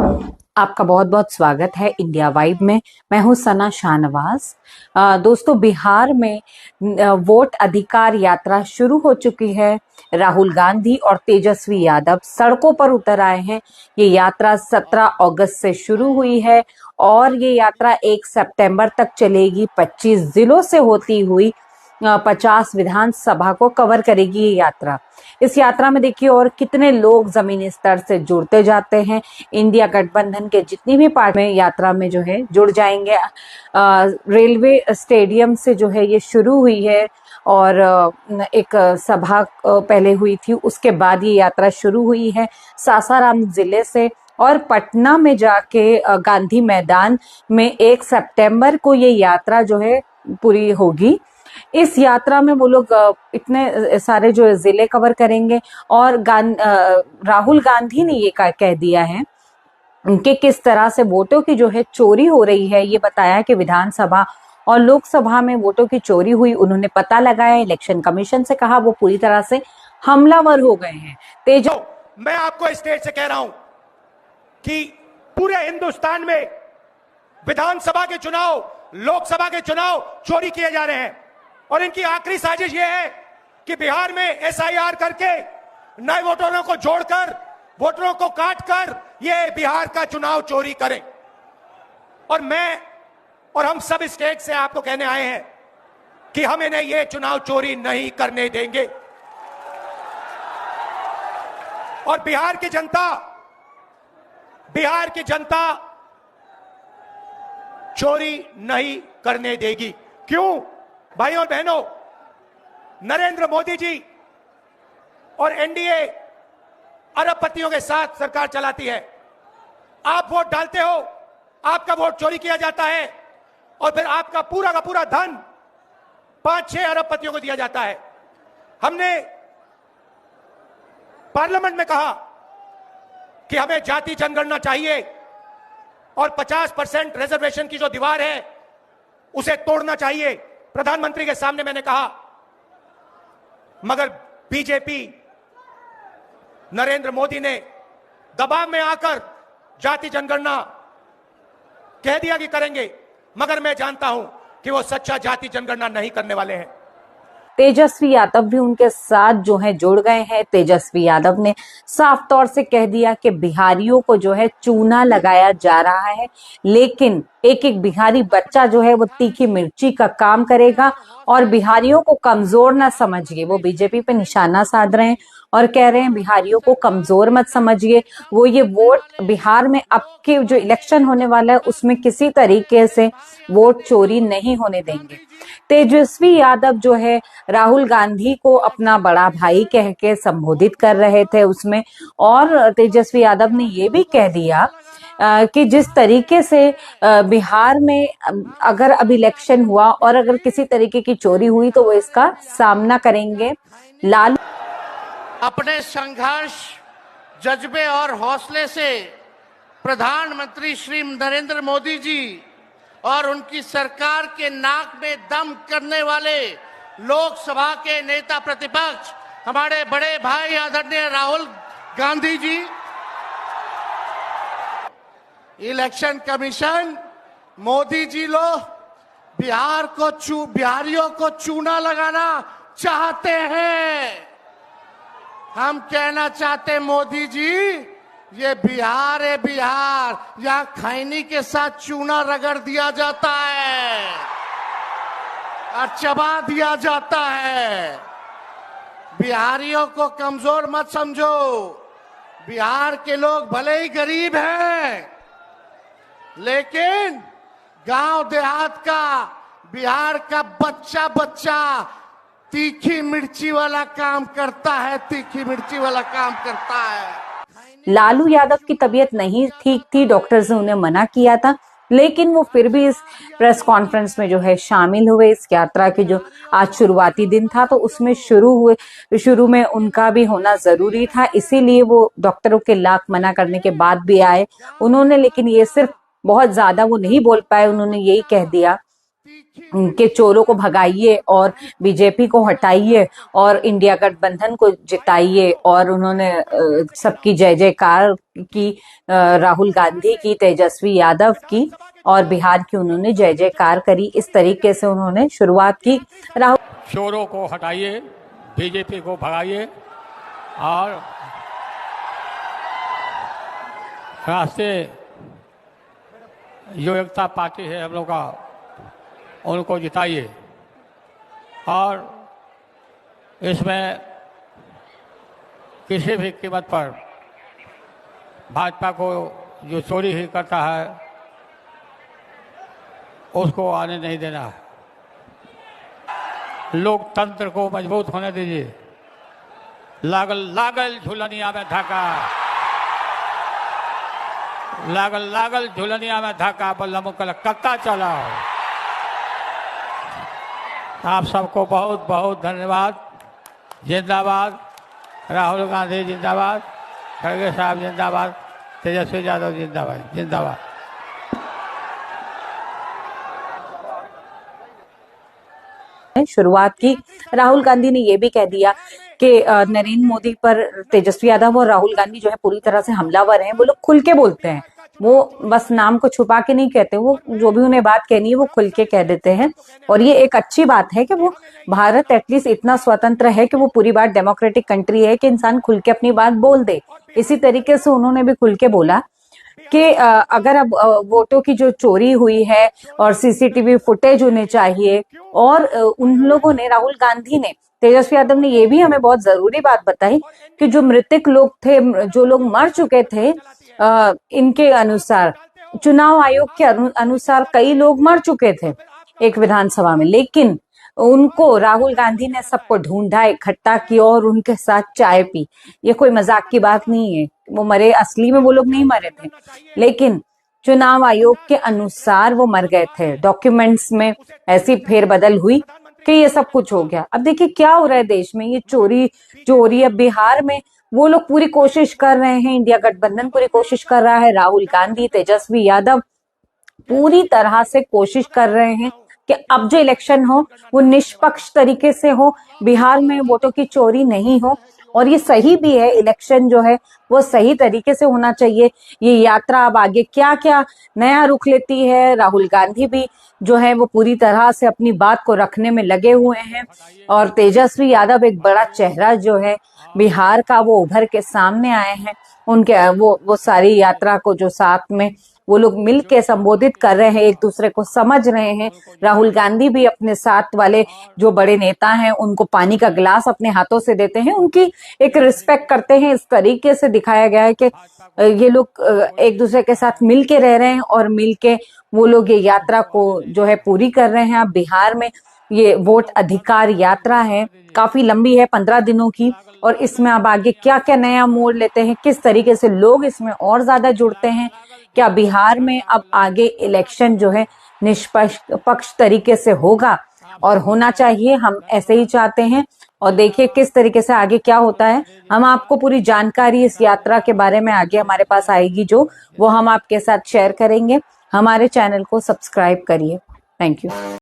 आपका बहुत बहुत स्वागत है इंडिया वाइब में। मैं हूं सना शाहनवाज। दोस्तों, बिहार में वोट अधिकार यात्रा शुरू हो चुकी है। राहुल गांधी और तेजस्वी यादव सड़कों पर उतर आए हैं। ये यात्रा 17 अगस्त से शुरू हुई है और ये यात्रा 1 सितंबर तक चलेगी। 25 जिलों से होती हुई 50 विधानसभा को कवर करेगी ये यात्रा। इस यात्रा में देखिए और कितने लोग जमीनी स्तर से जुड़ते जाते हैं। इंडिया गठबंधन के जितनी भी पार्टी में यात्रा में जो है जुड़ जाएंगे। रेलवे स्टेडियम से जो है ये शुरू हुई है और एक सभा पहले हुई थी, उसके बाद ये यात्रा शुरू हुई है सासाराम जिले से और पटना में जाके गांधी मैदान में 1 सितंबर को ये यात्रा जो है पूरी होगी। इस यात्रा में वो लोग इतने सारे जो जिले कवर करेंगे और राहुल गांधी ने ये कह दिया है कि किस तरह से वोटों की जो है चोरी हो रही है। ये बताया कि विधानसभा और लोकसभा में वोटों की चोरी हुई, उन्होंने पता लगाया। इलेक्शन कमीशन से कहा वो पूरी तरह से हमलावर हो गए हैं। मैं आपको स्टेज से कह रहा हूं कि पूरे हिंदुस्तान में विधानसभा के चुनाव, लोकसभा के चुनाव चोरी किए जा रहे हैं और इनकी आखिरी साजिश यह है कि बिहार में एसआईआर करके नए वोटरों को जोड़कर, वोटरों को काटकर ये बिहार का चुनाव चोरी करें। और मैं और हम सब स्टेट से आपको कहने आए हैं कि हम इन्हें ये चुनाव चोरी नहीं करने देंगे और बिहार की जनता चोरी नहीं करने देगी। क्यों भाइयों और बहनों, नरेंद्र मोदी जी और एनडीए अरबपतियों के साथ सरकार चलाती है। आप वोट डालते हो, आपका वोट चोरी किया जाता है और फिर आपका पूरा का पूरा धन 5-6 अरबपतियों को दिया जाता है। हमने पार्लियामेंट में कहा कि हमें जाति जनगणना चाहिए और 50% रिजर्वेशन की जो दीवार है उसे तोड़ना चाहिए। प्रधानमंत्री के सामने मैंने कहा, मगर बीजेपी, नरेंद्र मोदी ने दबाव में आकर जाति जनगणना कह दिया कि करेंगे, मगर मैं जानता हूं कि वो सच्चा जाति जनगणना नहीं करने वाले हैं। तेजस्वी यादव भी उनके साथ जो है जुड़ गए हैं। तेजस्वी यादव ने साफ तौर से कह दिया कि बिहारियों को जो है चूना लगाया जा रहा है, लेकिन एक एक बिहारी बच्चा जो है वो तीखी मिर्ची का काम करेगा और बिहारियों को कमजोर ना समझिए। वो बीजेपी पे निशाना साध रहे हैं और कह रहे हैं बिहारियों को कमजोर मत समझिए। वो ये वोट बिहार में अब के जो इलेक्शन होने वाला है उसमें किसी तरीके से वोट चोरी नहीं होने देंगे। तेजस्वी यादव जो है राहुल गांधी को अपना बड़ा भाई कह के संबोधित कर रहे थे उसमें, और तेजस्वी यादव ने ये भी कह दिया कि जिस तरीके से बिहार में अगर अब इलेक्शन हुआ और अगर किसी तरीके की चोरी हुई तो वो इसका सामना करेंगे। लालू अपने संघर्ष, जज्बे और हौसले से प्रधानमंत्री श्री नरेंद्र मोदी जी और उनकी सरकार के नाक में दम करने वाले लोकसभा के नेता प्रतिपक्ष हमारे बड़े भाई आदरणीय राहुल गांधी जी, इलेक्शन कमीशन, मोदी जी लोग बिहारियों को चूना लगाना चाहते हैं। हम कहना चाहते मोदी जी, ये बिहार है, बिहार यहाँ खैनी के साथ चूना रगड़ दिया जाता है और चबा दिया जाता है। बिहारियों को कमजोर मत समझो। बिहार के लोग भले ही गरीब हैं, लेकिन गांव देहात का बिहार का बच्चा बच्चा तीखी मिर्ची वाला काम करता है, तीखी मिर्ची वाला काम करता है। लालू यादव की तबीयत नहीं ठीक थी, डॉक्टर्स ने उन्हें मना किया था, लेकिन वो फिर भी इस प्रेस कॉन्फ्रेंस में जो है शामिल हुए। इस यात्रा के जो आज शुरुआती दिन था तो उसमें शुरू में उनका भी होना जरूरी था, इसीलिए वो डॉक्टरों के लाख मना करने के बाद भी आए उन्होंने। लेकिन ये सिर्फ बहुत ज्यादा वो नहीं बोल पाए, उन्होंने यही कह दिया के चोरों को भगाइए और बीजेपी को हटाइए और इंडिया गठबंधन को जिताइए। और उन्होंने सबकी जय जयकार की, राहुल गांधी की, तेजस्वी यादव की और बिहार की उन्होंने जय जयकार करी। इस तरीके से उन्होंने शुरुआत की। राहुल चोरों को हटाइए, बीजेपी को भगाइए और राष्ट्रीय जो एकता पार्टी है हम लोग का, उनको जिताइए। और इसमें किसी भी कीमत पर भाजपा को जो चोरी ही करता है उसको आने नहीं देना है। लोकतंत्र को मजबूत होने दीजिए। लागल लागल झुलनिया में धाका, लागल लागल झुलनिया में धाका, बल्लम कलकत्ता चला। आप सबको बहुत बहुत धन्यवाद। जिंदाबाद राहुल गांधी, जिंदाबाद खड़गे साहब, जिंदाबाद तेजस्वी यादव, जिंदाबाद जिंदाबाद। शुरुआत की। राहुल गांधी ने यह भी कह दिया कि नरेंद्र मोदी पर तेजस्वी यादव और राहुल गांधी जो है पूरी तरह से हमलावर हैं। वो लोग खुल के बोलते हैं, वो बस नाम को छुपा के नहीं कहते, वो जो भी उन्हें बात कहनी है वो खुल के कह देते हैं। और ये एक अच्छी बात है कि वो भारत एटलीस्ट इतना स्वतंत्र है कि वो पूरी बात डेमोक्रेटिक कंट्री है कि इंसान खुल के अपनी बात बोल दे। इसी तरीके से उन्होंने भी खुल के बोला कि अगर अब वोटों की जो चोरी हुई है और सीसीटीवी फुटेज होने चाहिए। और उन लोगों ने, राहुल गांधी ने, तेजस्वी यादव ने ये भी हमें बहुत जरूरी बात बताई कि जो मृतक लोग थे, जो लोग मर चुके थे, इनके अनुसार, चुनाव आयोग के अनुसार कई लोग मर चुके थे एक विधानसभा में, लेकिन उनको राहुल गांधी ने सबको ढूंढा, इकट्ठा किया और उनके साथ चाय पी। ये कोई मजाक की बात नहीं है। वो मरे, असली में वो लोग नहीं मरे थे, लेकिन चुनाव आयोग के अनुसार वो मर गए थे। डॉक्यूमेंट्स में ऐसी फेरबदल हुई कि ये सब कुछ हो गया। अब देखिए क्या हो रहा है देश में, ये चोरी जो हो रही है बिहार में, वो लोग पूरी कोशिश कर रहे हैं, इंडिया गठबंधन पूरी कोशिश कर रहा है, राहुल गांधी, तेजस्वी यादव पूरी तरह से कोशिश कर रहे हैं कि अब जो इलेक्शन हो वो निष्पक्ष तरीके से हो, बिहार में वोटों की चोरी नहीं हो। और ये सही भी है, इलेक्शन जो है वो सही तरीके से होना चाहिए। ये यात्रा अब आगे क्या क्या नया रुख लेती है, राहुल गांधी भी जो है वो पूरी तरह से अपनी बात को रखने में लगे हुए हैं। और तेजस्वी यादव एक बड़ा चेहरा जो है बिहार का, वो उभर के सामने आए हैं। उनके वो सारी यात्रा को जो साथ में वो लोग मिल के संबोधित कर रहे हैं, एक दूसरे को समझ रहे हैं। राहुल गांधी भी अपने साथ वाले जो बड़े नेता हैं उनको पानी का गिलास अपने हाथों से देते हैं, उनकी एक रिस्पेक्ट करते हैं। इस तरीके से दिखाया गया है कि ये लोग एक दूसरे के साथ मिल के रह रहे हैं और मिल के वो लोग ये यात्रा को जो है पूरी कर रहे हैं। अब बिहार में ये वोट अधिकार यात्रा है, काफी लंबी है, 15 दिनों की। और इसमें अब आगे क्या क्या नया मोड़ लेते हैं, किस तरीके से लोग इसमें और ज्यादा जुड़ते हैं, क्या बिहार में अब आगे इलेक्शन जो है निष्पक्ष तरीके से होगा और होना चाहिए, हम ऐसे ही चाहते हैं। और देखिए किस तरीके से आगे क्या होता है। हम आपको पूरी जानकारी इस यात्रा के बारे में आगे हमारे पास आएगी, जो वो हम आपके साथ शेयर करेंगे। हमारे चैनल को सब्सक्राइब करिए। Thank you.